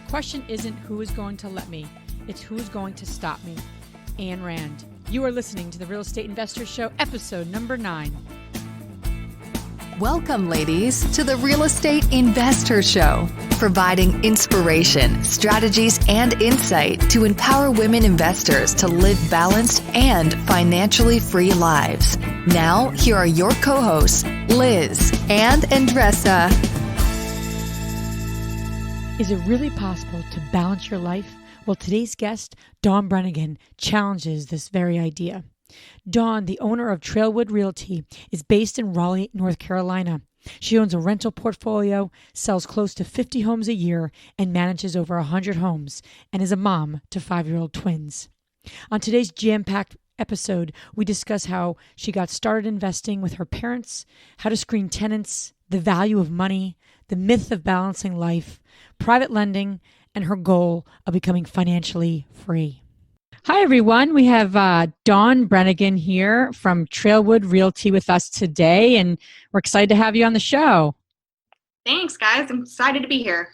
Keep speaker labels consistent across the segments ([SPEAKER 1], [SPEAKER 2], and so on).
[SPEAKER 1] question isn't who is going to let me, it's who's going to stop me. Ayn Rand. You are listening to the Real Estate Investor Show, episode number 9.
[SPEAKER 2] Welcome, ladies, to the Real Estate Investor Show, providing inspiration, strategies, and insight to empower women investors to live balanced and financially free lives. Now, here are your co-hosts, Liz and Andressa.
[SPEAKER 1] Is it really possible to balance your life? Well, today's guest, Dawn Brenengen, challenges this very idea. Dawn, the owner of Trailwood Realty, is based in Raleigh, North Carolina. She owns a rental portfolio, sells close to 50 homes a year, and manages over 100 homes, and is a mom to 5-year-old twins. On today's jam-packed episode, we discuss how she got started investing with her parents, how to screen tenants, the value of money, the myth of balancing life, private lending, and her goal of becoming financially free. Hi, everyone. We have Dawn Brenengen here from Trailwood Realty with us today, and we're excited to have you on the show.
[SPEAKER 3] Thanks, guys. I'm excited to be here.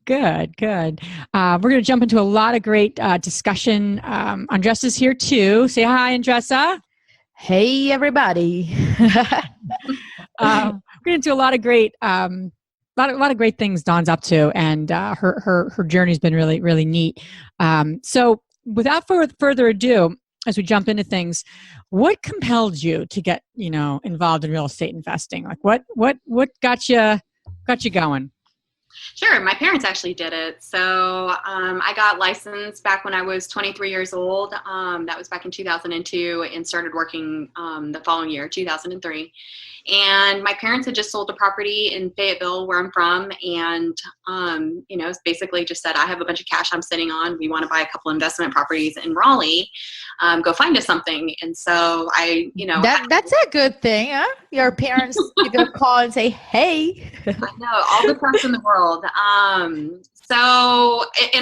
[SPEAKER 1] Good. We're going to jump into a lot of great discussion. Andressa's here too. Say hi, Andressa.
[SPEAKER 4] Hey, everybody.
[SPEAKER 1] We're going to do a lot of great lot of great things Dawn's up to, and her journey's been really, really neat. So without further ado, as we jump into things, what compelled you to get, involved in real estate investing? Like what got you going?
[SPEAKER 3] Sure. My parents actually did it. So I got licensed back when I was 23 years old. That was back in 2002, and started working the following year, 2003. And my parents had just sold a property in Fayetteville, where I'm from. And, basically just said, I have a bunch of cash I'm sitting on. We want to buy a couple investment properties in Raleigh. Go find us something. And so
[SPEAKER 4] that's a good thing, huh? Your parents you go call and say, hey.
[SPEAKER 3] I know, all the trust in the world. And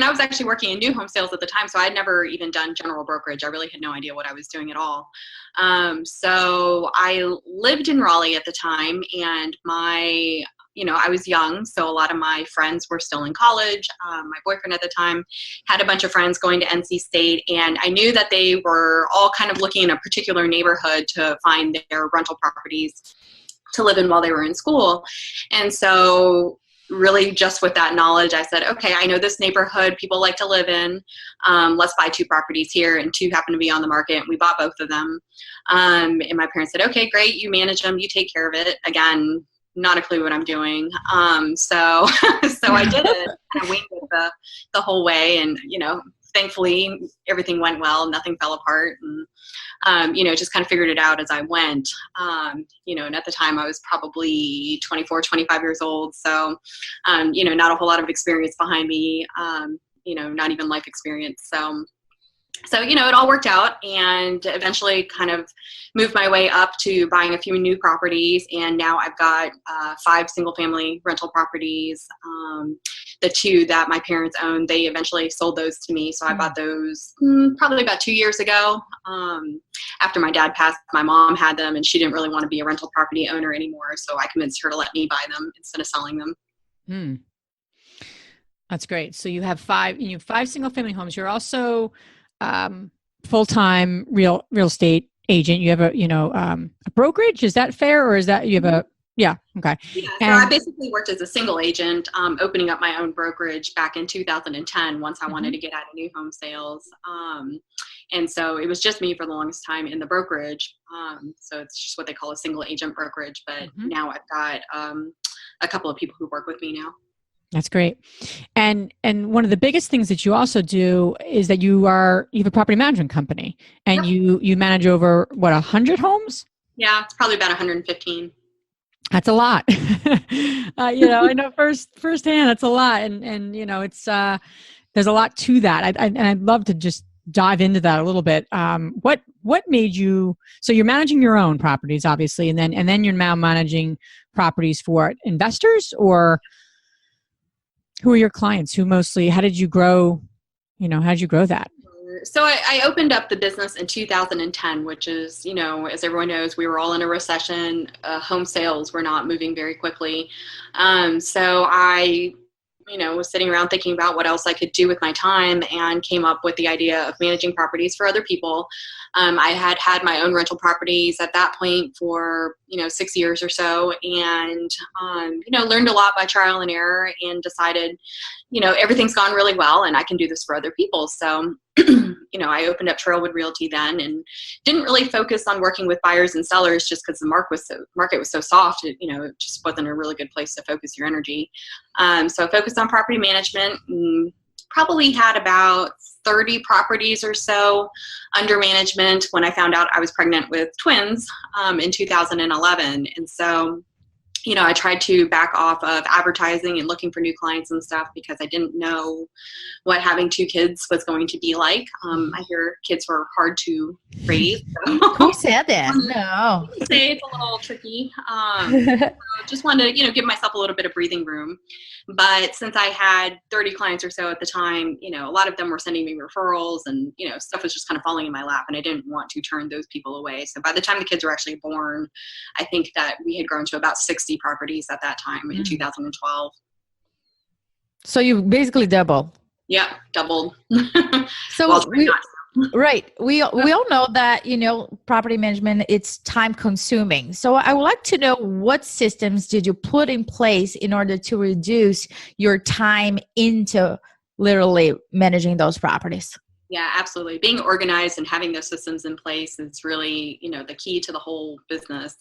[SPEAKER 3] I was actually working in new home sales at the time, so I'd never even done general brokerage. I really had no idea what I was doing at all. So I lived in Raleigh at the time, and I was young, so a lot of my friends were still in college. My boyfriend at the time had a bunch of friends going to NC State, and I knew that they were all kind of looking in a particular neighborhood to find their rental properties to live in while they were in school. And so really just with that knowledge, I said, okay, I know this neighborhood people like to live in. Let's buy 2 properties here, and 2 happen to be on the market. We bought both of them. And my parents said, okay, great. You manage them. You take care of it. Again, not a clue what I'm doing. So I did it. I winged it the whole way. And, thankfully everything went well. Nothing fell apart. And, just kind of figured it out as I went. And at the time I was probably 24, 25 years old. So, not a whole lot of experience behind me, not even life experience. So, it all worked out, and eventually kind of moved my way up to buying a few new properties. And now I've got 5 single family rental properties. The 2 that my parents owned, they eventually sold those to me. So I bought those probably about 2 years ago. After my dad passed, my mom had them, and she didn't really want to be a rental property owner anymore. So I convinced her to let me buy them instead of selling them.
[SPEAKER 1] That's great. So you have 5 single family homes. You're also full-time real estate agent. You have a brokerage. Is that fair? Or is that you have a, yeah. Okay.
[SPEAKER 3] Yeah, so I basically worked as a single agent, opening up my own brokerage back in 2010, once I wanted to get out of new home sales. And so it was just me for the longest time in the brokerage. So it's just what they call a single agent brokerage. But now I've got a couple of people who work with me now.
[SPEAKER 1] That's great. And one of the biggest things that you also do is that you have a property management company, and you manage over 100 homes?
[SPEAKER 3] Yeah, it's probably about 115.
[SPEAKER 1] That's a lot. I know firsthand, that's a lot. And it's, there's a lot to that. I'd love to just dive into that a little bit. What made you, so you're managing your own properties, obviously, and then you're now managing properties for investors, or who are your clients? How did you grow that?
[SPEAKER 3] So I opened up the business in 2010, which is, as everyone knows, we were all in a recession. Home sales were not moving very quickly. So I was sitting around thinking about what else I could do with my time, and came up with the idea of managing properties for other people. I had my own rental properties at that point for, 6 years or so, and, learned a lot by trial and error, and decided, everything's gone really well and I can do this for other people. So, I opened up Trailwood Realty then, and didn't really focus on working with buyers and sellers just because the market was so soft. It just wasn't a really good place to focus your energy. So I focused on property management, and probably had about 30 properties or so under management when I found out I was pregnant with twins in 2011. And so, I tried to back off of advertising and looking for new clients and stuff because I didn't know what having 2 kids was going to be like. I hear kids were hard to raise. So.
[SPEAKER 4] Who said that? No.
[SPEAKER 3] Say it's a little tricky. So just wanted to, give myself a little bit of breathing room. But since I had 30 clients or so at the time, a lot of them were sending me referrals, and, stuff was just kind of falling in my lap, and I didn't want to turn those people away. So by the time the kids were actually born, I think that we had grown to about 60 properties at that time in 2012.
[SPEAKER 4] So you basically double.
[SPEAKER 3] Yeah, doubled.
[SPEAKER 4] So right. We all know that, property management, it's time consuming. So I would like to know, what systems did you put in place in order to reduce your time into literally managing those properties?
[SPEAKER 3] Yeah, absolutely. Being organized and having those systems in place is really, the key to the whole business.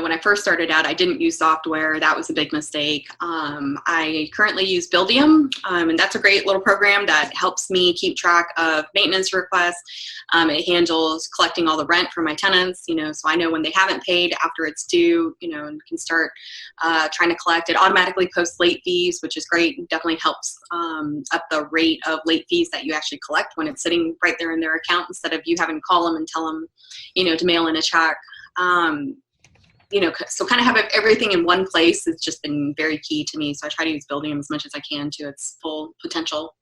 [SPEAKER 3] When I first started out, I didn't use software. That was a big mistake. I currently use Buildium, and that's a great little program that helps me keep track of maintenance requests. It handles collecting all the rent from my tenants, so I know when they haven't paid after it's due, and can start trying to collect. It automatically posts late fees, which is great. It definitely helps up the rate of late fees that you actually collect when it's sitting right there in their account, instead of you having to call them and tell them, to mail in a check. So kind of have everything in one place has just been very key to me. So I try to use Buildium as much as I can to its full potential.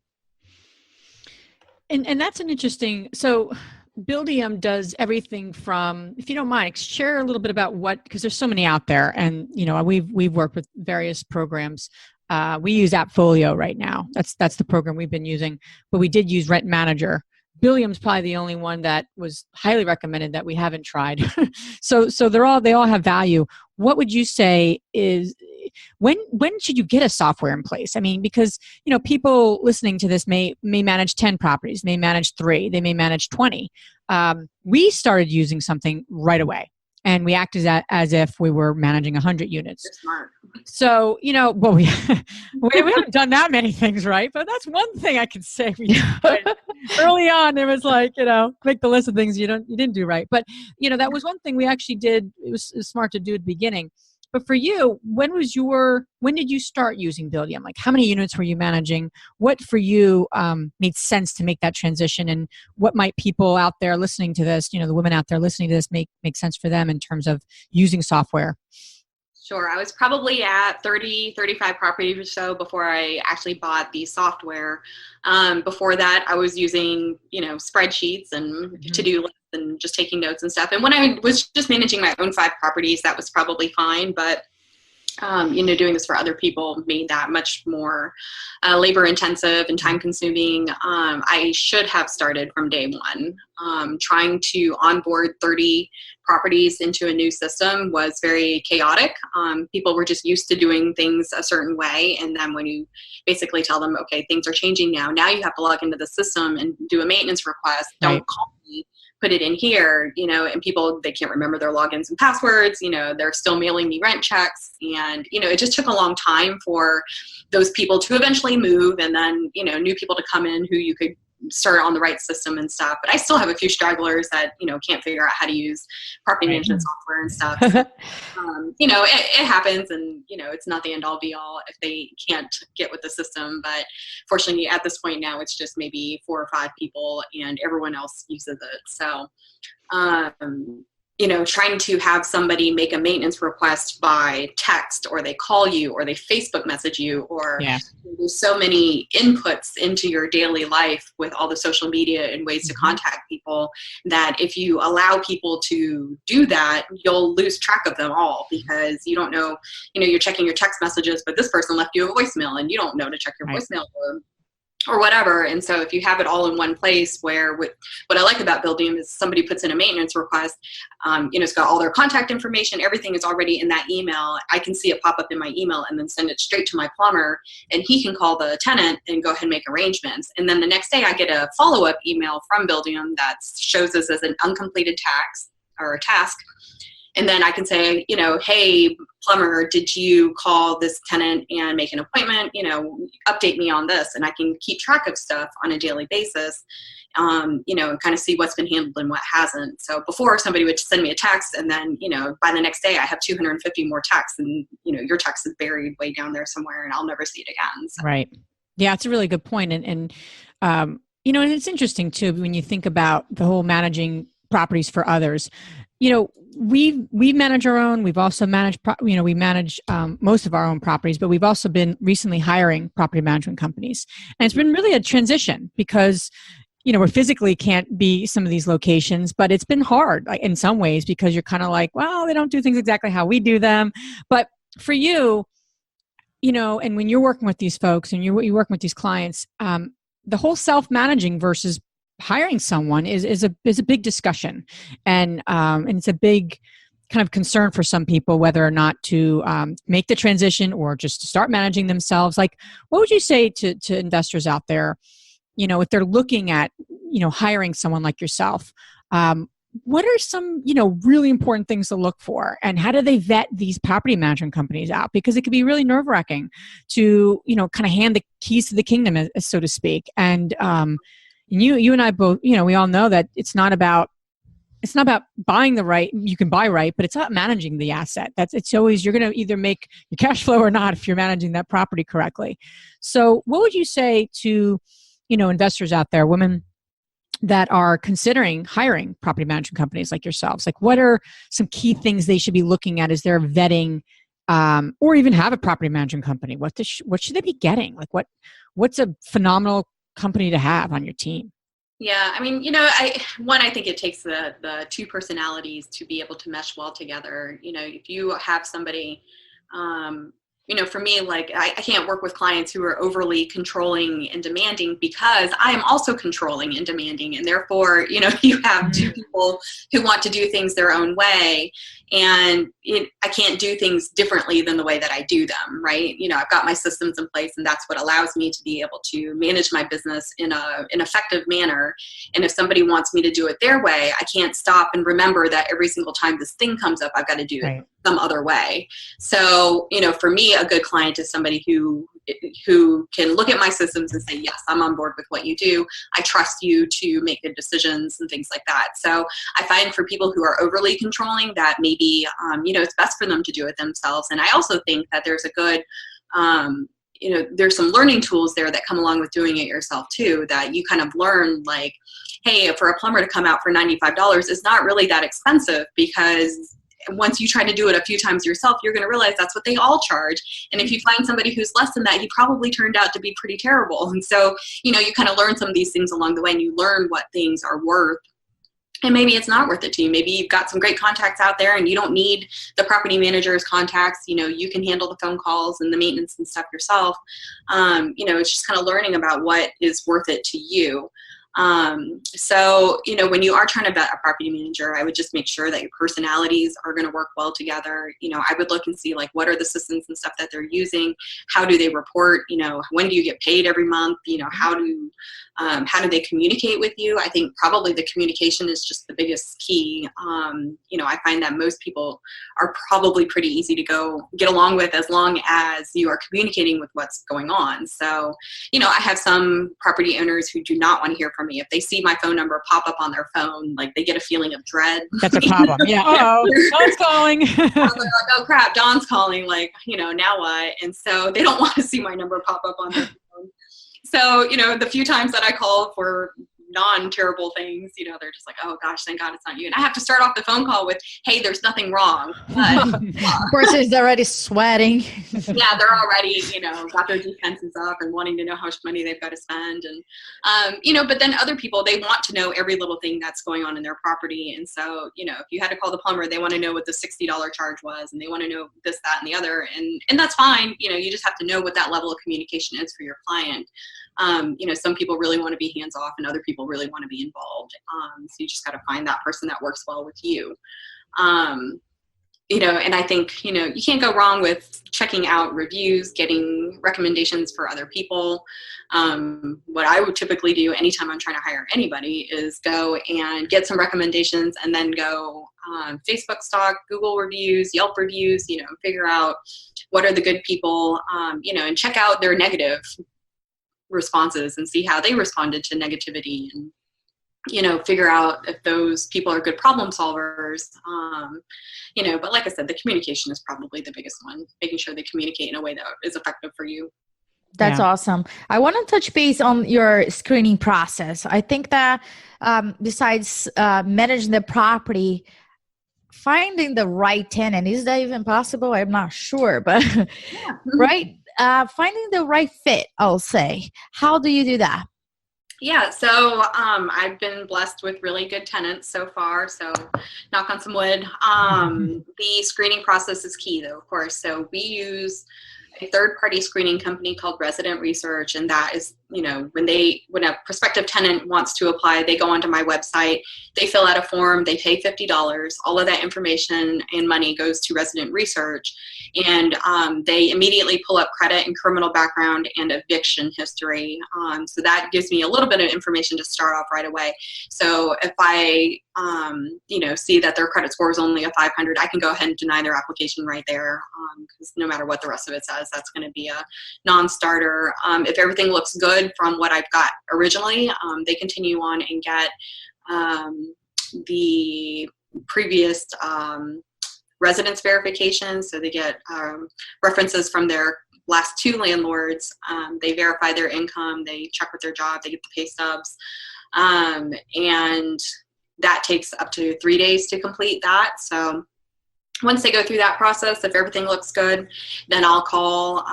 [SPEAKER 1] And that's an interesting, so Buildium does everything from, if you don't mind, share a little bit about because there's so many out there, and, we've worked with various programs. We use AppFolio right now. That's the program we've been using, but we did use Rent Manager. Buildium's probably the only one that was highly recommended that we haven't tried. So they all have value. What would you say is, when should you get a software in place? I mean, because, people listening to this may manage 10 properties, may manage 3, they may manage 20. We started using something right away, and we acted as if we were managing 100 units.
[SPEAKER 3] You're smart.
[SPEAKER 1] So, well, we haven't done that many things right, but that's one thing I can say we did right. Early on, it was like, make the list of things you didn't do right. But, that was one thing we actually did. It was smart to do at the beginning. But for you, when did you start using Buildium? Like, how many units were you managing? What for you made sense to make that transition? And what might people out there listening to this, the women out there listening to this, make sense for them in terms of using software?
[SPEAKER 3] Sure. I was probably at 30, 35 properties or so before I actually bought the software. Before that, I was using, spreadsheets and to-do lists and just taking notes and stuff. And when I was just managing my own 5 properties, that was probably fine. But, doing this for other people made that much more labor intensive and time consuming. I should have started from day one. Trying to onboard 30 properties into a new system was very chaotic. People were just used to doing things a certain way. And then when you basically tell them, okay, things are changing now you have to log into the system and do a maintenance request.
[SPEAKER 1] Right.
[SPEAKER 3] Don't call me, put it in here, and people, they can't remember their logins and passwords, they're still mailing me rent checks. And, it just took a long time for those people to eventually move, and then, new people to come in who you could start on the right system and stuff. But I still have a few stragglers that, can't figure out how to use property management software and stuff. So, it happens, and, it's not the end all be all if they can't get with the system. But fortunately, at this point now, it's just maybe 4 or 5 people and everyone else uses it. So, trying to have somebody make a maintenance request by text, or they call you, or they Facebook message you, or there's so many inputs into your daily life with all the social media and ways to contact people, that if you allow people to do that, you'll lose track of them all, because you don't know, you're checking your text messages, but this person left you a voicemail and you don't know to check your voicemail or whatever. And so if you have it all in one place, where what I like about Buildium is somebody puts in a maintenance request, it's got all their contact information, everything is already in that email. I can see it pop up in my email and then send it straight to my plumber, and he can call the tenant and go ahead and make arrangements. And then the next day I get a follow-up email from Buildium that shows us as an uncompleted task. And then I can say, hey, plumber, did you call this tenant and make an appointment? Update me on this. And I can keep track of stuff on a daily basis, and kind of see what's been handled and what hasn't. So before, somebody would send me a text, and then, by the next day I have 250 more texts, and, your text is buried way down there somewhere and I'll never see it again. So.
[SPEAKER 1] Right. Yeah, it's a really good point. And it's interesting too, when you think about the whole managing properties for others. We manage our own. We've also managed, we manage most of our own properties, but we've also been recently hiring property management companies. And it's been really a transition, because, we physically can't be some of these locations, but it's been hard in some ways, because you're kind of like, well, they don't do things exactly how we do them. But for you, and when you're working with these folks and you're working with these clients, the whole self-managing versus hiring someone is a big discussion, and it's a big kind of concern for some people, whether or not to make the transition or just to start managing themselves. Like, what would you say to investors out there, if they're looking at hiring someone like yourself? What are some really important things to look for, and how do they vet these property management companies out? Because it could be really nerve-wracking to kind of hand the keys to the kingdom, so to speak, and you and I both, we all know that it's not about buying the right, you can buy right, but it's not managing the asset. It's always, you're going to either make your cash flow or not if you're managing that property correctly. So what would you say to, investors out there, women that are considering hiring property management companies like yourselves? Like, what are some key things they should be looking at as they're vetting, or even have a property management company? What should they be getting? Like, what's a phenomenal company to have on your team?
[SPEAKER 3] Yeah, I mean, I think it takes the two personalities to be able to mesh well together. If you have somebody, for me, like I can't work with clients who are overly controlling and demanding, because I am also controlling and demanding. And therefore, you have two people who want to do things their own way. And I can't do things differently than the way that I do them, right? I've got my systems in place, and that's what allows me to be able to manage my business in an effective manner. And if somebody wants me to do it their way, I can't stop and remember that every single time this thing comes up, I've got to do it some other way. So, for me, a good client is somebody who can look at my systems and say, yes, I'm on board with what you do. I trust you to make good decisions and things like that. So I find for people who are overly controlling that maybe, it's best for them to do it themselves. And I also think that there's a good, there's some learning tools there that come along with doing it yourself too, that you kind of learn, like, hey, for a plumber to come out for $95 is not really that expensive, because once you try to do it a few times yourself, you're going to realize that's what they all charge. And if you find somebody who's less than that, he probably turned out to be pretty terrible. And so, you kind of learn some of these things along the way, and you learn what things are worth. And maybe it's not worth it to you. Maybe you've got some great contacts out there and you don't need the property manager's contacts. You can handle the phone calls and the maintenance and stuff yourself. It's just kind of learning about what is worth it to you. So, when you are trying to vet a property manager, I would just make sure that your personalities are going to work well together. I would look and see, like, what are the systems and stuff that they're using? How do they report? When do you get paid every month? How do they communicate with you? I think probably the communication is just the biggest key. I find that most people are probably pretty easy to get along with, as long as you are communicating with what's going on. So, I have some property owners who do not want to hear from me. If they see my phone number pop up on their phone, like, they get a feeling of dread.
[SPEAKER 1] That's a problem. Yeah. Dawn's calling.
[SPEAKER 3] They're like, oh crap, Dawn's calling. Like, now what? And so they don't want to see my number pop up on their phone. So, the few times that I call for non-terrible things, they're just like, oh gosh, thank God it's not you. And I have to start off the phone call with, hey, there's nothing wrong. But,
[SPEAKER 4] person is already sweating.
[SPEAKER 3] yeah, they're already, got their defenses up and wanting to know how much money they've got to spend. And, but then other people, they want to know every little thing that's going on in their property. And so, if you had to call the plumber, they want to know what the $60 charge was, and they want to know this, that, and the other. And that's fine. You just have to know what that level of communication is for your client. Some people really want to be hands off and other people really want to be involved. So you just got to find that person that works well with you. And I think, you can't go wrong with checking out reviews, getting recommendations for other people. What I would typically do anytime I'm trying to hire anybody is go and get some recommendations and then go Facebook stock, Google reviews, Yelp reviews, figure out what are the good people, and check out their negative responses and see how they responded to negativity, and figure out if those people are good problem solvers. But like I said, the communication is probably the biggest one, making sure they communicate in a way that is effective for you.
[SPEAKER 4] That's awesome. I want to touch base on your screening process. I think that besides managing the property, finding the right tenant, is that even possible? I'm not sure, but right? Finding the right fit, I'll say. How do you do that?
[SPEAKER 3] Yeah, so I've been blessed with really good tenants so far, so knock on some wood. The screening process is key, though, of course. So we use a third-party screening company called Resident Research, and that is, when a prospective tenant wants to apply, they go onto my website, they fill out a form, they pay $50. All of that information and money goes to Resident Research, and they immediately pull up credit and criminal background and eviction history. So that gives me a little bit of information to start off right away. So if I, see that their credit score is only a 500, I can go ahead and deny their application right there, because no matter what the rest of it says, that's going to be a non-starter. If everything looks good from what I've got originally, they continue on and get the previous residence verification. So they get references from their last two landlords. They verify their income, they check with their job, they get the pay stubs, and that takes up to 3 days to complete that. So once they go through that process, if everything looks good, then I'll call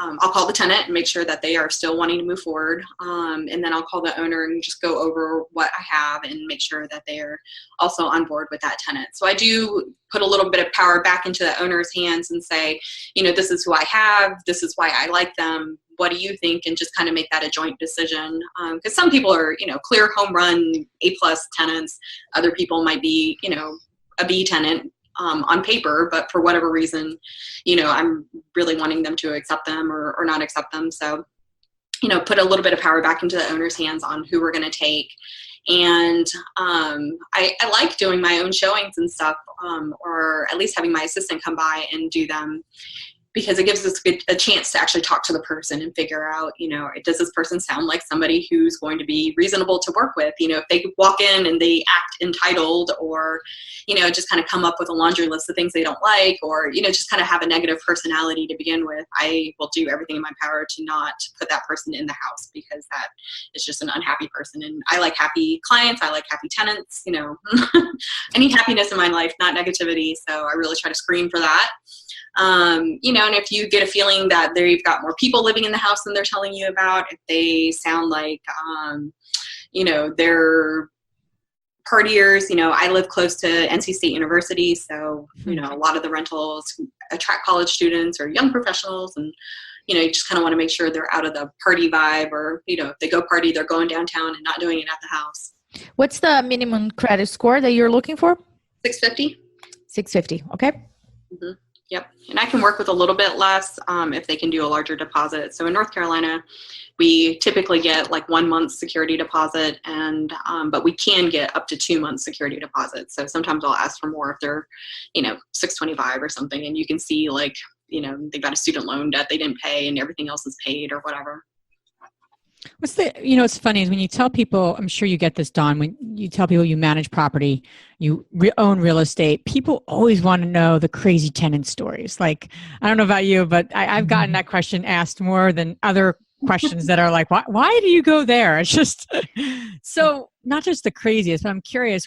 [SPEAKER 3] the tenant and make sure that they are still wanting to move forward. And then I'll call the owner and just go over what I have and make sure that they are also on board with that tenant. So I do put a little bit of power back into the owner's hands and say, this is who I have, this is why I like them. What do you think? And just kind of make that a joint decision. Because some people are, clear home run, A+ tenants. Other people might be, a B tenant on paper, but for whatever reason, I'm really wanting them to accept them or not accept them. So, put a little bit of power back into the owner's hands on who we're going to take. And I like doing my own showings and stuff, or at least having my assistant come by and do them, because it gives us a chance to actually talk to the person and figure out, does this person sound like somebody who's going to be reasonable to work with? If they walk in and they act entitled, or, just kind of come up with a laundry list of things they don't like, or, just kind of have a negative personality to begin with, I will do everything in my power to not put that person in the house, because that is just an unhappy person. And I like happy clients. I like happy tenants. I need happiness in my life, not negativity. So I really try to screen for that. And if you get a feeling that they've got more people living in the house than they're telling you about, if they sound like, they're partiers, I live close to NC State University. So, a lot of the rentals attract college students or young professionals, and, you just kind of want to make sure they're out of the party vibe, or, if they go party, they're going downtown and not doing it at the house.
[SPEAKER 4] What's the minimum credit score that you're looking for?
[SPEAKER 3] 650.
[SPEAKER 4] 650. Okay.
[SPEAKER 3] Mm-hmm. Yep. And I can work with a little bit less if they can do a larger deposit. So in North Carolina, we typically get like 1 month security deposit, and but we can get up to 2 months security deposit. So sometimes I'll ask for more if they're, 625 or something, and you can see like, they've got a student loan debt they didn't pay and everything else is paid or whatever.
[SPEAKER 1] It's funny is when you tell people, I'm sure you get this, Dawn, when you tell people you manage property, you own real estate, people always want to know the crazy tenant stories. Like, I don't know about you, but I've gotten that question asked more than other questions that are like, why do you go there? It's just, so not just the craziest, but I'm curious,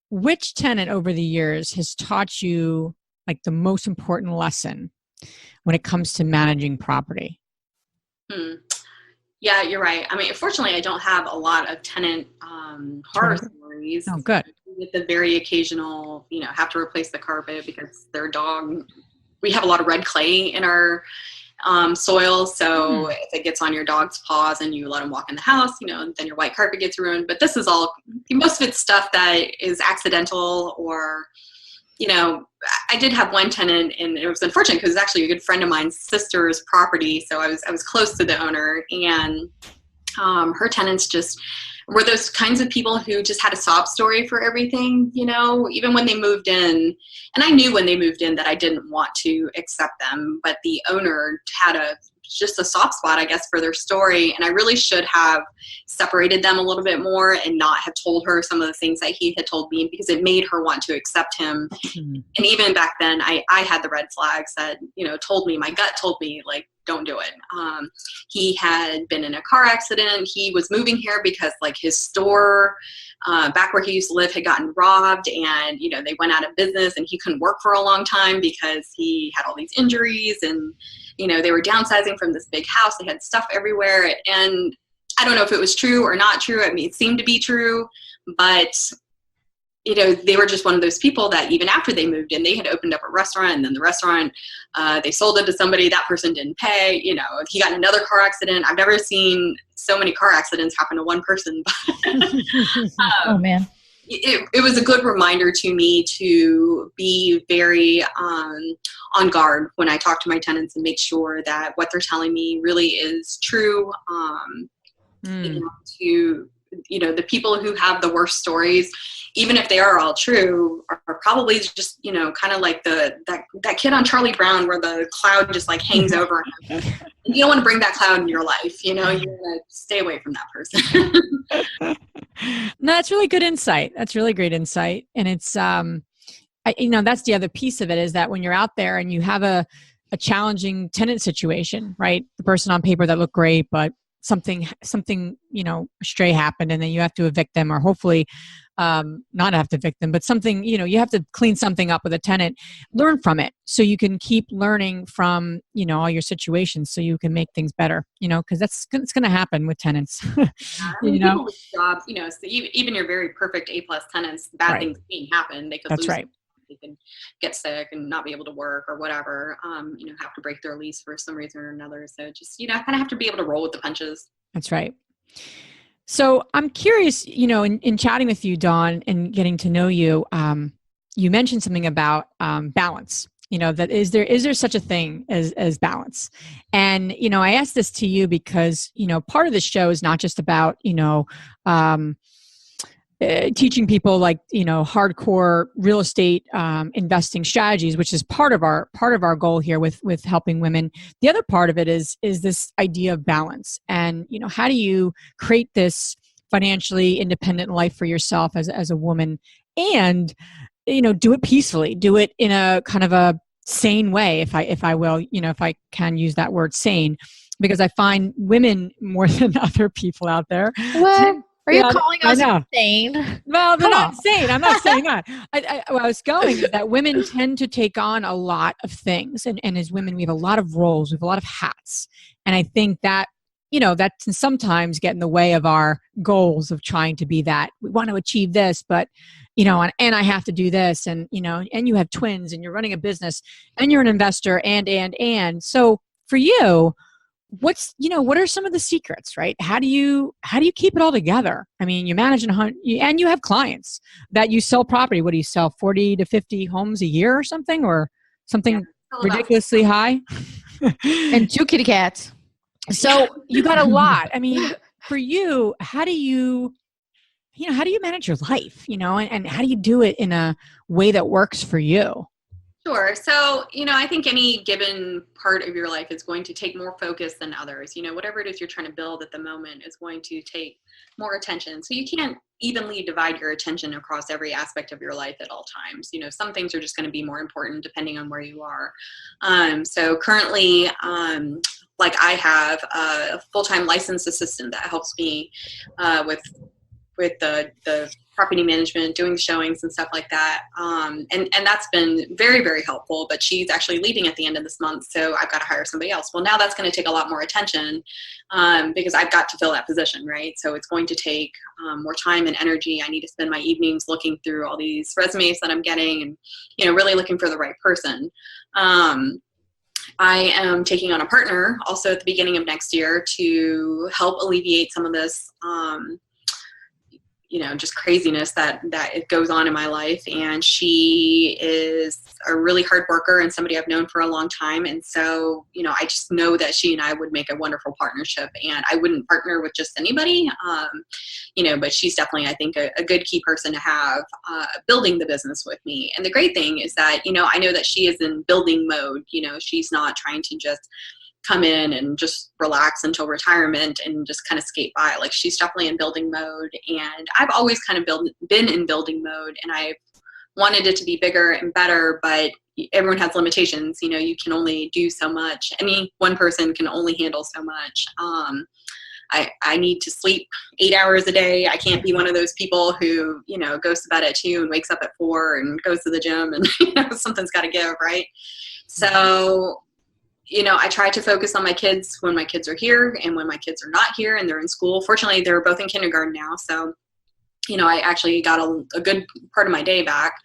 [SPEAKER 1] which tenant over the years has taught you like the most important lesson when it comes to managing property?
[SPEAKER 3] Yeah, you're right. I mean, fortunately, I don't have a lot of tenant horror stories.
[SPEAKER 1] Oh, good.
[SPEAKER 3] With the very occasional, have to replace the carpet because their dog, we have a lot of red clay in our soil. So if it gets on your dog's paws and you let them walk in the house, then your white carpet gets ruined. But this is most of it's stuff that is accidental or, I did have one tenant, and it was unfortunate because it was actually a good friend of mine's sister's property. So I was close to the owner, and her tenants just were those kinds of people who just had a sob story for everything, even when they moved in. And I knew when they moved in that I didn't want to accept them, but the owner had just a soft spot, I guess, for their story. And I really should have separated them a little bit more and not have told her some of the things that he had told me, because it made her want to accept him. And even back then, I had the red flags that, my gut told me, like, don't do it. He had been in a car accident. He was moving here because like his store back where he used to live had gotten robbed, and, they went out of business, and he couldn't work for a long time because he had all these injuries, and, they were downsizing from this big house. They had stuff everywhere. And I don't know if it was true or not true. I mean, it seemed to be true, but they were just one of those people that even after they moved in, they had opened up a restaurant, and then the restaurant, they sold it to somebody. That person didn't pay. He got in another car accident. I've never seen so many car accidents happen to one person.
[SPEAKER 4] Oh, man.
[SPEAKER 3] It was a good reminder to me to be very on guard when I talk to my tenants and make sure that what they're telling me really is true. The people who have the worst stories, even if they are all true, are probably just, kind of like that kid on Charlie Brown where the cloud just like hangs over him. And you don't want to bring that cloud in your life. You want to stay away from that person.
[SPEAKER 1] No, that's really good insight. That's really great insight. And it's, that's the other piece of it, is that when you're out there and you have a challenging tenant situation, right? The person on paper that looked great, but something, stray happened, and then you have to evict them, or hopefully not have to evict them, but something, you have to clean something up with a tenant, learn from it so you can keep learning from, all your situations so you can make things better, because it's going to happen with tenants.
[SPEAKER 3] People lose jobs, so even your very perfect A+ tenants, bad things can happen. They could lose. Right. They can get sick and not be able to work or whatever, have to break their lease for some reason or another. So just, kind of have to be able to roll with the punches. That's right.
[SPEAKER 1] So I'm curious, in chatting with you, Dawn, and getting to know you, you mentioned something about balance. That is there such a thing as balance? And, I asked this to you because, part of the show is not just about, teaching people like, hardcore real estate investing strategies, which is part of our goal here with helping women. The other part of it is this idea of balance, and how do you create this financially independent life for yourself as a woman, and do it peacefully, do it in a kind of a sane way, if I will, if I can use that word, sane, because I find women more than other people out there.
[SPEAKER 4] What? Are you calling us insane?
[SPEAKER 1] Well, they're not insane. I'm not saying that. Where I was going is that women tend to take on a lot of things. And as women, we have a lot of roles. We have a lot of hats. And I think that, that can sometimes get in the way of our goals of trying to be that. We want to achieve this, but, and I have to do this. And, and you have twins, and you're running a business, and you're an investor, and. So for you, what are some of the secrets, right? How do you keep it all together? I mean, you manage and you have clients that you sell property. What do you sell? 40 to 50 homes a year or something ridiculously high?
[SPEAKER 4] And 2 kitty cats.
[SPEAKER 1] So you got a lot. I mean, for you, how do you manage your life, and how do you do it in a way that works for you?
[SPEAKER 3] Sure. So, I think any given part of your life is going to take more focus than others. Whatever it is you're trying to build at the moment is going to take more attention. So you can't evenly divide your attention across every aspect of your life at all times. Some things are just going to be more important depending on where you are. So currently, like I have a full-time licensed assistant that helps me with the property management, doing showings and stuff like that. And that's been very, very helpful, but she's actually leaving at the end of this month. So I've got to hire somebody else. Well, now that's going to take a lot more attention, because I've got to fill that position, right? So it's going to take more time and energy. I need to spend my evenings looking through all these resumes that I'm getting and, really looking for the right person. I am taking on a partner also at the beginning of next year to help alleviate some of this, just craziness that it goes on in my life. And she is a really hard worker and somebody I've known for a long time. And so, I just know that she and I would make a wonderful partnership, and I wouldn't partner with just anybody, but she's definitely, I think, a good key person to have building the business with me. And the great thing is that, I know that she is in building mode. She's not trying to just come in and just relax until retirement and just kind of skate by. Like, she's definitely in building mode, and I've always kind of been in building mode, and I've wanted it to be bigger and better, but everyone has limitations. You can only do so much. Any one person can only handle so much. I need to sleep 8 hours a day. I can't be one of those people who, goes to bed at 2 and wakes up at 4 and goes to the gym and, something's got to give, right? So, I try to focus on my kids when my kids are here and when my kids are not here and they're in school. Fortunately, they're both in kindergarten now. So, I actually got a good part of my day back.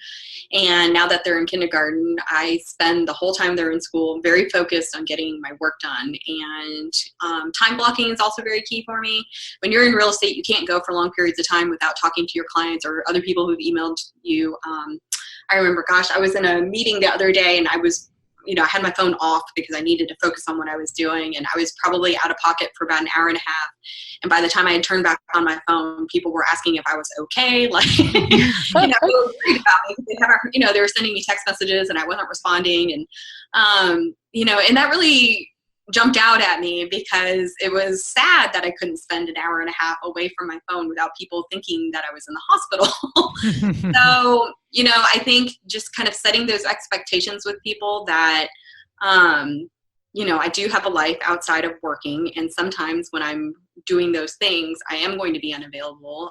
[SPEAKER 3] And now that they're in kindergarten, I spend the whole time they're in school very focused on getting my work done. And time blocking is also very key for me. When you're in real estate, you can't go for long periods of time without talking to your clients or other people who've emailed you. I remember, I was in a meeting the other day, and I was I had my phone off because I needed to focus on what I was doing, and I was probably out of pocket for about an hour and a half. And by the time I had turned back on my phone, people were asking if I was okay, like, they were worried about me. They were sending me text messages and I wasn't responding. And, and that really jumped out at me because it was sad that I couldn't spend an hour and a half away from my phone without people thinking that I was in the hospital. So, I think just kind of setting those expectations with people that, I do have a life outside of working. And sometimes when I'm doing those things, I am going to be unavailable.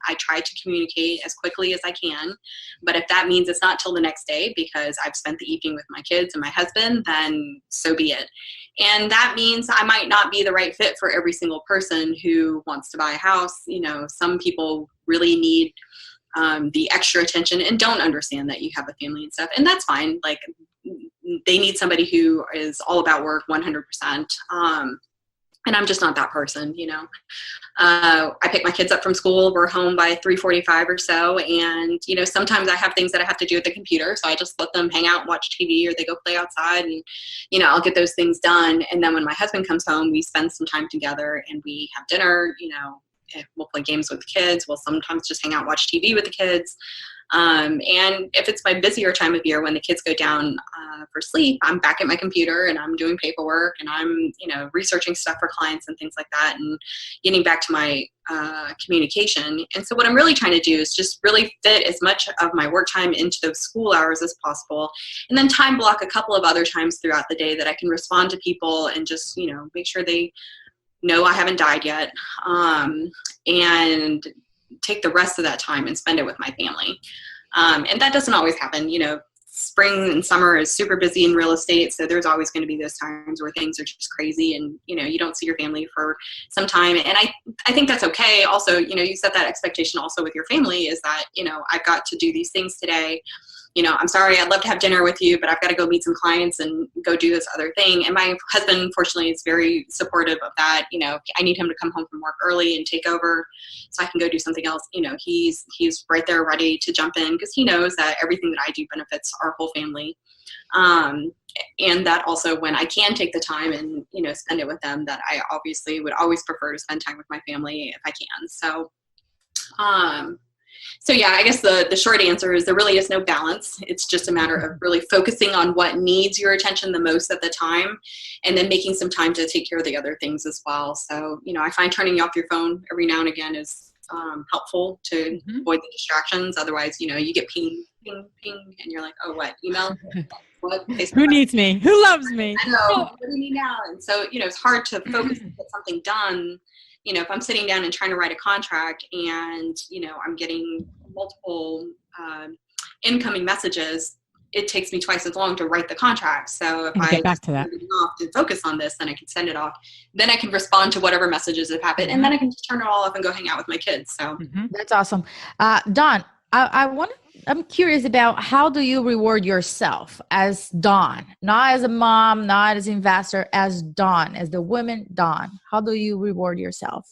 [SPEAKER 3] I try to communicate as quickly as I can. But if that means it's not till the next day because I've spent the evening with my kids and my husband, then so be it. And that means I might not be the right fit for every single person who wants to buy a house. Some people really need the extra attention and don't understand that you have a family and stuff. And that's fine. Like, they need somebody who is all about work 100%. And I'm just not that person, I pick my kids up from school. We're home by 3:45 or so. And, sometimes I have things that I have to do at the computer. So I just let them hang out and watch TV, or they go play outside, and, I'll get those things done. And then when my husband comes home, we spend some time together and we have dinner. We'll play games with the kids. We'll sometimes just hang out and watch TV with the kids. And if it's my busier time of year when the kids go down for sleep, I'm back at my computer and I'm doing paperwork and I'm, researching stuff for clients and things like that and getting back to my communication. And so what I'm really trying to do is just really fit as much of my work time into those school hours as possible, and then time block a couple of other times throughout the day that I can respond to people and just, make sure they know I haven't died yet, and take the rest of that time and spend it with my family. And that doesn't always happen. Spring and summer is super busy in real estate. So there's always going to be those times where things are just crazy and, you don't see your family for some time. And I think that's okay. Also, you set that expectation also with your family is that, I've got to do these things today. I'm sorry, I'd love to have dinner with you, but I've got to go meet some clients and go do this other thing. And my husband, fortunately, is very supportive of that. I need him to come home from work early and take over so I can go do something else. He's right there ready to jump in because he knows that everything that I do benefits our whole family. And that also when I can take the time and, spend it with them, that I obviously would always prefer to spend time with my family if I can. So yeah, I guess the short answer is there really is no balance. It's just a matter of really focusing on what needs your attention the most at the time, and then making some time to take care of the other things as well. So, I find turning off your phone every now and again is helpful to avoid the distractions. Otherwise, you get ping, ping, ping, and you're like, oh, what, email? what
[SPEAKER 1] who needs me? Who loves me?
[SPEAKER 3] I know. What do you need now? And so, it's hard to focus and get something done. If I'm sitting down and trying to write a contract and, I'm getting multiple incoming messages, it takes me twice as long to write the contract. So if I
[SPEAKER 1] get back to that
[SPEAKER 3] off and focus on this, then I can send it off. Then I can respond to whatever messages have happened, and then I can just turn it all off and go hang out with my kids. So
[SPEAKER 4] that's awesome. Dawn, I'm curious about, how do you reward yourself as Dawn, not as a mom, not as an investor, as Dawn, as the woman Dawn? How do you reward yourself?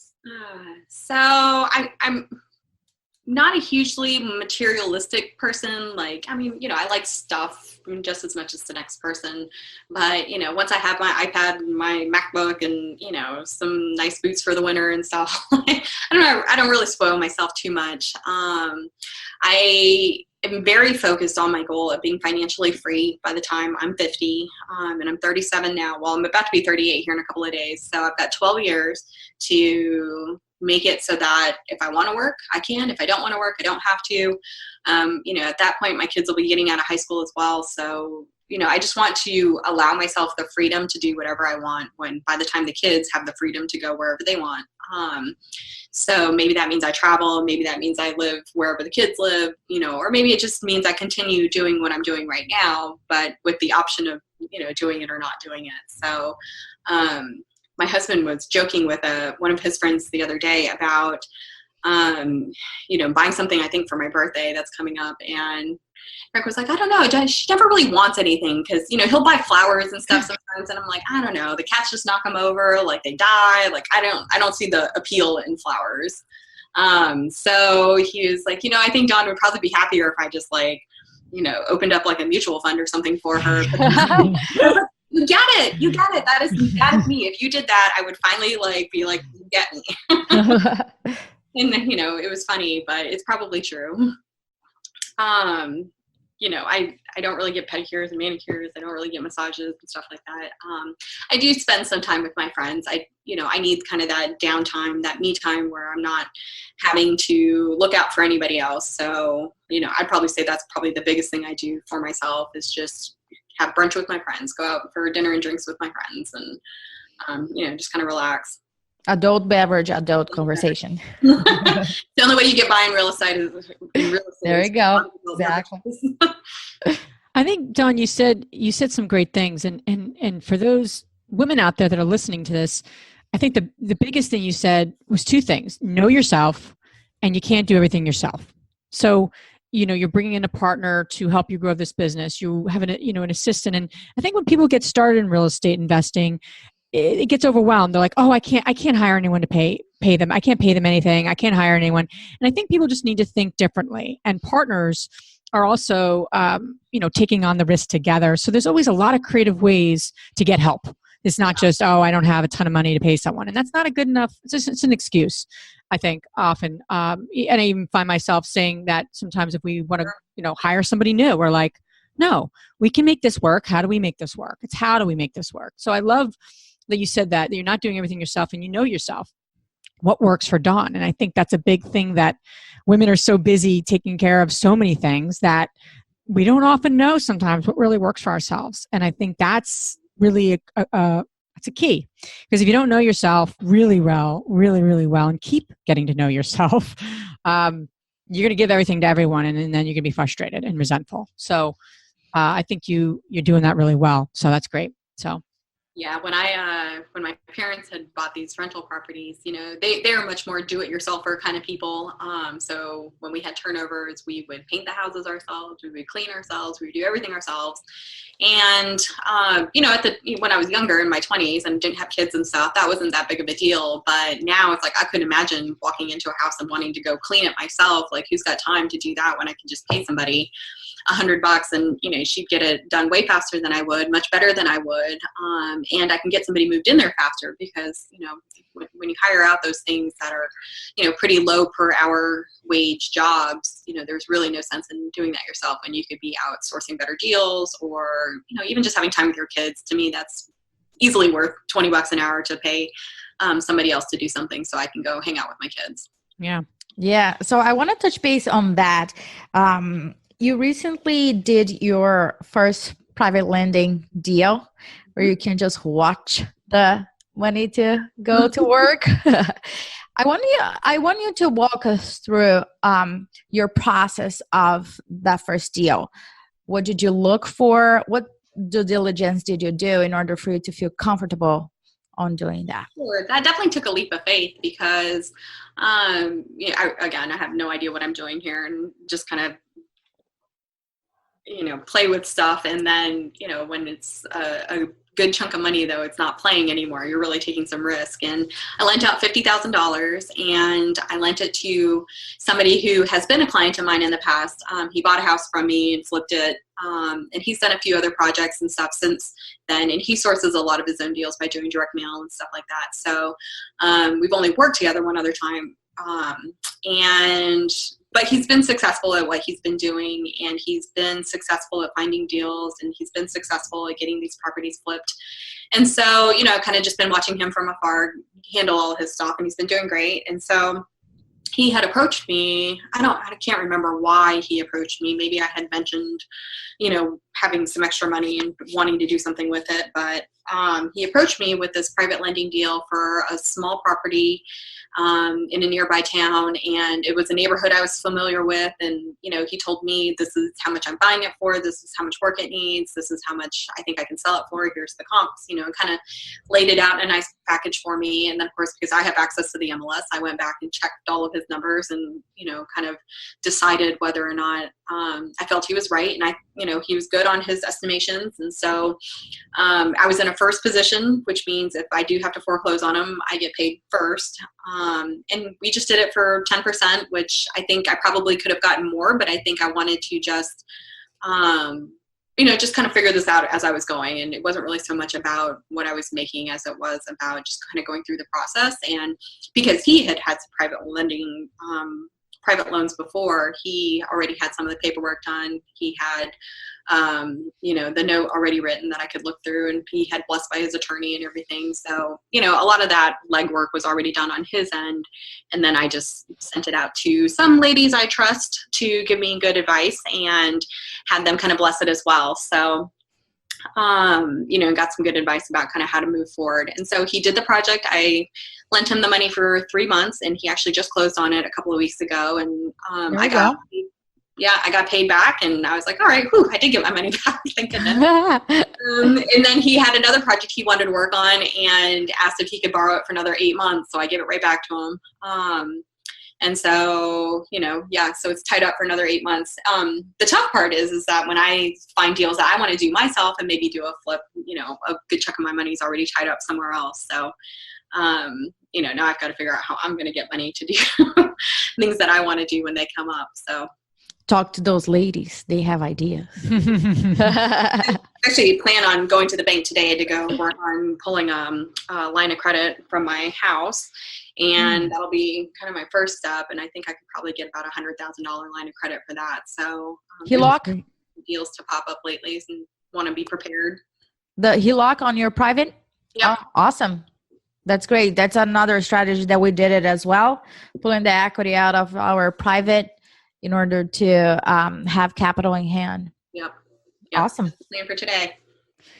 [SPEAKER 3] So I'm not a hugely materialistic person. I like stuff just as much as the next person. But, once I have my iPad and my MacBook and, some nice boots for the winter and stuff, I don't know. I don't really spoil myself too much. I am very focused on my goal of being financially free by the time I'm 50. And I'm 37 now. Well, I'm about to be 38 here in a couple of days. So I've got 12 years to make it so that if I want to work, I can. If I don't want to work, I don't have to. At that point, my kids will be getting out of high school as well. So, I just want to allow myself the freedom to do whatever I want by the time the kids have the freedom to go wherever they want. So maybe that means I travel. Maybe that means I live wherever the kids live, or maybe it just means I continue doing what I'm doing right now, but with the option of, doing it or not doing it. So, my husband was joking with one of his friends the other day about, buying something, I think, for my birthday that's coming up. And Rick was like, I don't know. She never really wants anything because, he'll buy flowers and stuff sometimes. And I'm like, I don't know. The cats just knock them over. Like, they die. Like, I don't see the appeal in flowers. So he was like, I think Dawn would probably be happier if I just opened up like a mutual fund or something for her. You get it. That is me. If you did that, I would finally be like, you get me. And then, it was funny, but it's probably true. I don't really get pedicures and manicures. I don't really get massages and stuff like that. I do spend some time with my friends. I need kind of that downtime, that me time where I'm not having to look out for anybody else. So, I'd probably say that's probably the biggest thing I do for myself is just have brunch with my friends, go out for dinner and drinks with my friends, and, just kind of relax.
[SPEAKER 4] Adult beverage, adult conversation.
[SPEAKER 3] The only way you get by in real estate is in real estate.
[SPEAKER 4] There you go. Exactly.
[SPEAKER 1] I think, Dawn, you said some great things. And for those women out there that are listening to this, I think the biggest thing you said was two things. Know yourself, and you can't do everything yourself. So, you're bringing in a partner to help you grow this business. You have an assistant. And I think when people get started in real estate investing, it gets overwhelmed. They're like, oh, I can't hire anyone to pay them. I can't pay them anything. I can't hire anyone. And I think people just need to think differently. And partners are also, taking on the risk together. So there's always a lot of creative ways to get help. It's not just, oh, I don't have a ton of money to pay someone. And that's not a good enough, it's an excuse, I think, often. And I even find myself saying that sometimes if we want to, hire somebody new, we're like, no, we can make this work. How do we make this work? It's how do we make this work? So I love that you said that you're not doing everything yourself and you know yourself. What works for Dawn? And I think that's a big thing, that women are so busy taking care of so many things that we don't often know sometimes what really works for ourselves. And I think that's really it's a key, because if you don't know yourself really well, and keep getting to know yourself, you're going to give everything to everyone, and then you're going to be frustrated and resentful. So I think you're doing that really well. So that's great. So.
[SPEAKER 3] Yeah, when my parents had bought these rental properties, they are much more do-it-yourselfer kind of people. So when we had turnovers, we would paint the houses ourselves, we would clean ourselves, we would do everything ourselves. And when I was younger in my 20s and didn't have kids and stuff, that wasn't that big of a deal. But now it's like I couldn't imagine walking into a house and wanting to go clean it myself. Like, who's got time to do that when I can just pay somebody $100 and she'd get it done way faster than I would, much better than I would, and I can get somebody moved in there faster, because when you hire out those things that are pretty low per hour wage jobs, there's really no sense in doing that yourself when you could be out sourcing better deals, or even just having time with your kids. To me, that's easily worth $20 an hour to pay somebody else to do something so I can go hang out with my kids.
[SPEAKER 4] Yeah. So I want to touch base on that. You recently did your first private lending deal where you can just watch the money to go to work. I want you to walk us through your process of that first deal. What did you look for? What due diligence did you do in order for you to feel comfortable on doing that?
[SPEAKER 3] Sure. That definitely took a leap of faith because, I have no idea what I'm doing here and just kind of, play with stuff. And then, when it's a good chunk of money, though, it's not playing anymore. You're really taking some risk. And I lent out $50,000 and I lent it to somebody who has been a client of mine in the past. He bought a house from me and flipped it. And he's done a few other projects and stuff since then. And he sources a lot of his own deals by doing direct mail and stuff like that. So we've only worked together one other time. But he's been successful at what he's been doing, and he's been successful at finding deals, and he's been successful at getting these properties flipped. And so, I've kind of just been watching him from afar handle all his stuff, and he's been doing great. And so he had approached me. I can't remember why he approached me. Maybe I had mentioned, having some extra money and wanting to do something with it. But he approached me with this private lending deal for a small property in a nearby town, and it was a neighborhood I was familiar with. And he told me, this is how much I'm buying it for, this is how much work it needs, this is how much I think I can sell it for, here's the comps, and kind of laid it out in a nice package for me. And then of course, because I have access to the MLS, I went back and checked all of his numbers and kind of decided whether or not I felt he was right, and he was good on his estimations. And so I was in a first position, which means if I do have to foreclose on him, I get paid first. And we just did it for 10%, which I think I probably could have gotten more, but I think I wanted to just, just kind of figure this out as I was going. And it wasn't really so much about what I was making as it was about just kind of going through the process. And because he had some private lending, private loans before, he already had some of the paperwork done. He had, the note already written that I could look through, and he had blessed by his attorney and everything. So, a lot of that legwork was already done on his end. And then I just sent it out to some ladies I trust to give me good advice and had them kind of bless it as well. So, got some good advice about kind of how to move forward. And so he did the project. I lent him the money for 3 months, and he actually just closed on it a couple of weeks ago. And I got paid back, and I was like, all right, I did get my money back. Thank goodness. And then he had another project he wanted to work on and asked if he could borrow it for another 8 months. So I gave it right back to him. And so, so it's tied up for another 8 months. The tough part is that when I find deals that I want to do myself and maybe do a flip, a good chunk of my money is already tied up somewhere else. So, now I've got to figure out how I'm going to get money to do things that I want to do when they come up. So
[SPEAKER 4] talk to those ladies. They have ideas.
[SPEAKER 3] Actually plan on going to the bank today to go work on pulling a line of credit from my house. And that'll be kind of my first step. And I think I could probably get about $100,000 line of credit for that. So
[SPEAKER 4] HELOC
[SPEAKER 3] deals to pop up lately and want to be prepared.
[SPEAKER 4] The HELOC on your private?
[SPEAKER 3] Yeah.
[SPEAKER 4] Oh, awesome. That's great. That's another strategy that we did it as well. Pulling the equity out of our private in order to have capital in hand.
[SPEAKER 3] Yep.
[SPEAKER 4] Awesome.
[SPEAKER 3] Plan for today.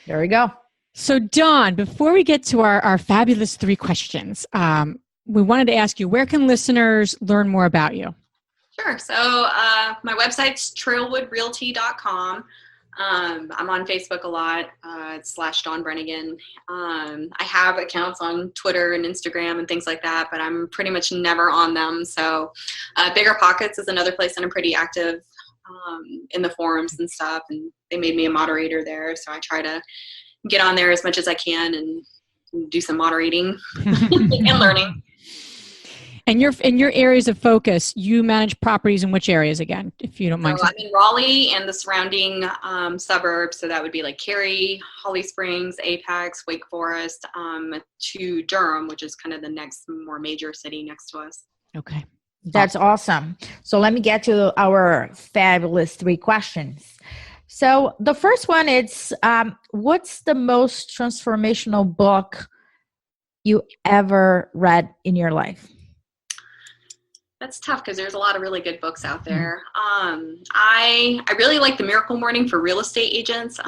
[SPEAKER 4] There we go.
[SPEAKER 1] So Dawn, before we get to our fabulous 3 questions, we wanted to ask you, where can listeners learn more about you?
[SPEAKER 3] Sure. So my website's trailwoodrealty.com. I'm on Facebook a lot. It's /Dawn Brenengen. I have accounts on Twitter and Instagram and things like that, but I'm pretty much never on them. So Bigger Pockets is another place that I'm pretty active in the forums and stuff. And they made me a moderator there. So I try to get on there as much as I can and do some moderating and learning.
[SPEAKER 1] And in your areas of focus, you manage properties in which areas again, if you don't mind?
[SPEAKER 3] So I'm in Raleigh and the surrounding suburbs. So that would be like Cary, Holly Springs, Apex, Wake Forest, to Durham, which is kind of the next more major city next to us.
[SPEAKER 1] Okay.
[SPEAKER 4] That's awesome. So let me get to our fabulous 3 questions. So the first one is, what's the most transformational book you ever read in your life?
[SPEAKER 3] That's tough because there's a lot of really good books out there. I really like The Miracle Morning for real estate agents,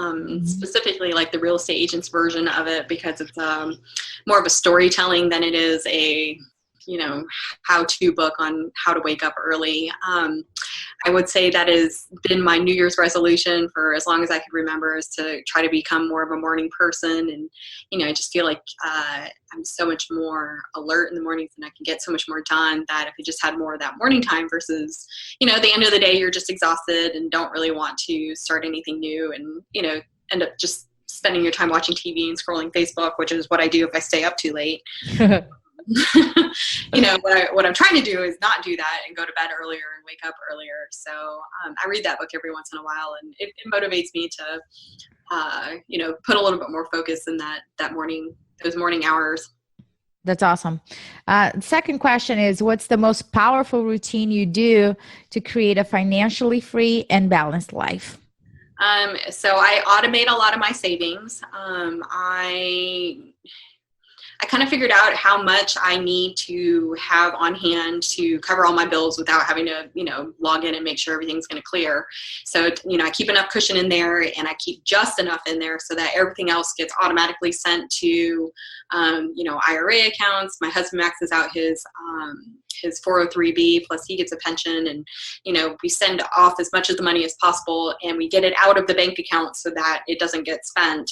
[SPEAKER 3] specifically like the real estate agents version of it because it's more of a storytelling than it is a how-to book on how to wake up early. I would say that has been my New Year's resolution for as long as I could remember, is to try to become more of a morning person. And, I just feel like I'm so much more alert in the mornings and I can get so much more done that if I just had more of that morning time versus, at the end of the day, you're just exhausted and don't really want to start anything new and, end up just spending your time watching TV and scrolling Facebook, which is what I do if I stay up too late. What I'm trying to do is not do that and go to bed earlier and wake up earlier. So I read that book every once in a while, and it motivates me to, put a little bit more focus in those morning hours.
[SPEAKER 4] That's awesome. Second question is, what's the most powerful routine you do to create a financially free and balanced life?
[SPEAKER 3] So I automate a lot of my savings. I kind of figured out how much I need to have on hand to cover all my bills without having to, log in and make sure everything's going to clear. So, I keep enough cushion in there and I keep just enough in there so that everything else gets automatically sent to, IRA accounts. My husband maxes out his 403B, plus he gets a pension, and, we send off as much of the money as possible and we get it out of the bank account so that it doesn't get spent.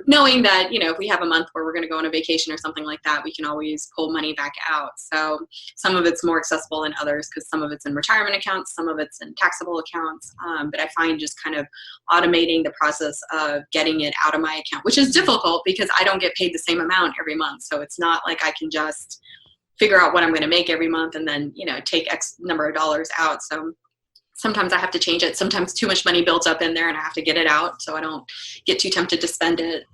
[SPEAKER 3] Knowing that, if we have a month where we're going to go on a vacation or something like that, we can always pull money back out. So some of it's more accessible than others because some of it's in retirement accounts, some of it's in taxable accounts. But I find just kind of automating the process of getting it out of my account, which is difficult because I don't get paid the same amount every month. So it's not like I can just figure out what I'm going to make every month and then, take X number of dollars out. So sometimes I have to change it. Sometimes too much money builds up in there and I have to get it out so I don't get too tempted to spend it.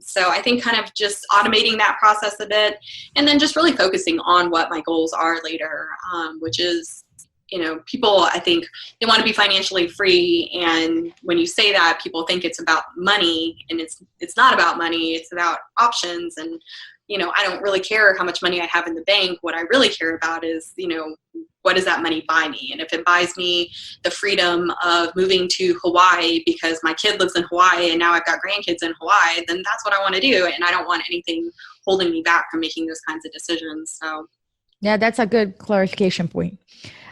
[SPEAKER 3] So I think kind of just automating that process a bit and then just really focusing on what my goals are later, which is, people, I think they want to be financially free. And when you say that, people think it's about money, and it's not about money. It's about options. And, I don't really care how much money I have in the bank. What I really care about is, what does that money buy me? And if it buys me the freedom of moving to Hawaii because my kid lives in Hawaii and now I've got grandkids in Hawaii, then that's what I want to do. And I don't want anything holding me back from making those kinds of decisions. So,
[SPEAKER 4] yeah, that's a good clarification point.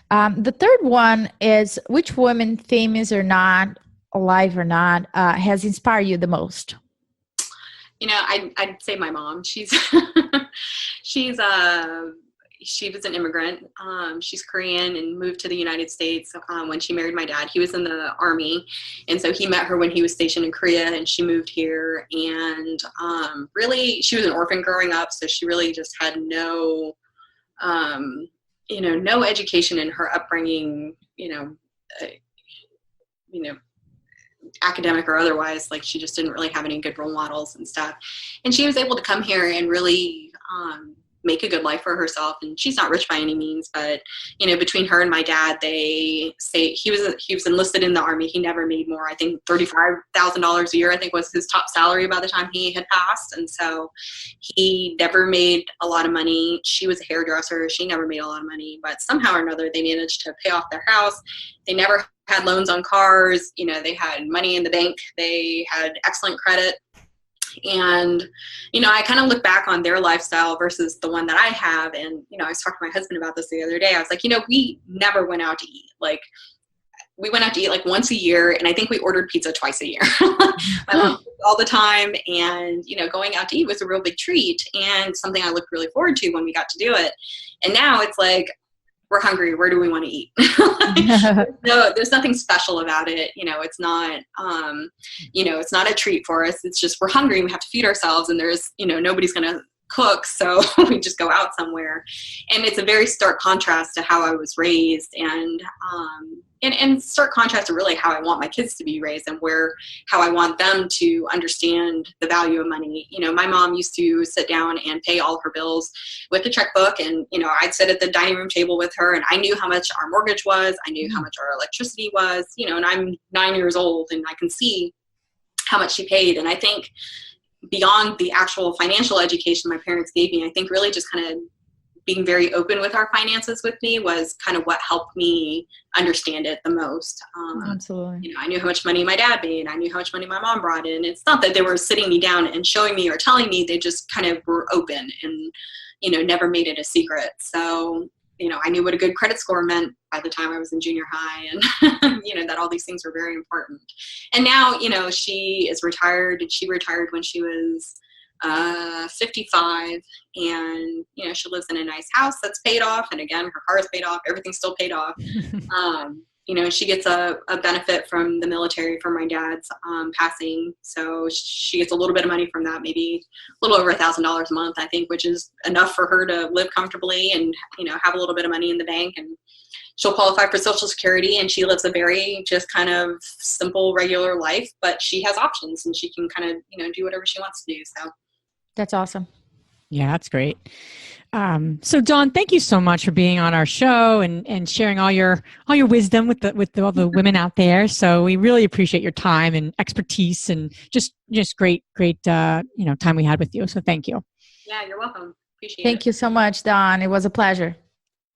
[SPEAKER 4] The third one is, which woman, famous or not, alive or not, has inspired you the most?
[SPEAKER 3] I'd say my mom. She was an immigrant. She's Korean and moved to the United States when she married my dad. He was in the Army, and so he met her when he was stationed in Korea, and she moved here. And really, she was an orphan growing up, so she really just had no education in her upbringing. Academic or otherwise, like she just didn't really have any good role models and stuff. And she was able to come here and really make a good life for herself. And she's not rich by any means, but between her and my dad, they say he was enlisted in the Army. He never made more. I think $35,000 a year, I think, was his top salary by the time he had passed. And so he never made a lot of money. She was a hairdresser. She never made a lot of money, but somehow or another, they managed to pay off their house. They never had loans on cars. They had money in the bank. They had excellent credit. And, I kind of look back on their lifestyle versus the one that I have. And, I was talking to my husband about this the other day. I was like, we never went out to eat. Like, we went out to eat like once a year. And I think we ordered pizza twice a year. My mom all the time. And, going out to eat was a real big treat and something I looked really forward to when we got to do it. And now it's like, we're hungry. Where do we want to eat? No, there's nothing special about it. It's not, it's not a treat for us. It's just, we're hungry. We have to feed ourselves and there's, nobody's going to cook. So we just go out somewhere. And it's a very stark contrast to how I was raised and stark contrast to really how I want my kids to be raised and how I want them to understand the value of money. My mom used to sit down and pay all of her bills with a checkbook, and, I'd sit at the dining room table with her and I knew how much our mortgage was. I knew how much our electricity was, and I'm 9 years old and I can see how much she paid. And I think beyond the actual financial education my parents gave me, I think really just kind of being very open with our finances with me was kind of what helped me understand it the most.
[SPEAKER 4] Absolutely.
[SPEAKER 3] I knew how much money my dad made. I knew how much money my mom brought in. It's not that they were sitting me down and showing me or telling me. They just kind of were open and, never made it a secret. So, I knew what a good credit score meant by the time I was in junior high, and, that all these things were very important. And now, she is retired, and she retired when she was 55, and, she lives in a nice house that's paid off. And again, her car is paid off. Everything's still paid off. She gets a benefit from the military from my dad's passing. So she gets a little bit of money from that, maybe a little over $1,000 a month, I think, which is enough for her to live comfortably and, have a little bit of money in the bank. And she'll qualify for Social Security, and she lives a very just kind of simple, regular life, but she has options, and she can kind of, do whatever she wants to do. So
[SPEAKER 4] that's awesome.
[SPEAKER 1] Yeah, that's great. So Dawn, thank you so much for being on our show and sharing all your wisdom with all the women out there. So we really appreciate your time and expertise, and just great time we had with you. So thank you.
[SPEAKER 3] Yeah, you're welcome. Appreciate it.
[SPEAKER 4] Thank you so much, Dawn. It was a pleasure.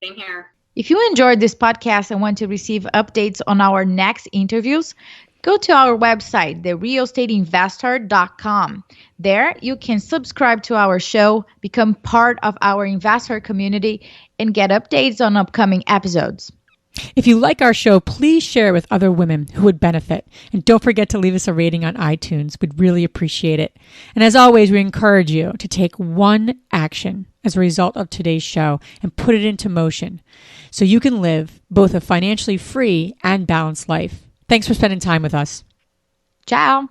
[SPEAKER 3] Same here.
[SPEAKER 4] If you enjoyed this podcast and want to receive updates on our next interviews, go to our website, therealestateinvestor.com. There, you can subscribe to our show, become part of our investor community, and get updates on upcoming episodes.
[SPEAKER 1] If you like our show, please share it with other women who would benefit. And don't forget to leave us a rating on iTunes. We'd really appreciate it. And as always, we encourage you to take one action as a result of today's show and put it into motion so you can live both a financially free and balanced life. Thanks for spending time with us.
[SPEAKER 4] Ciao.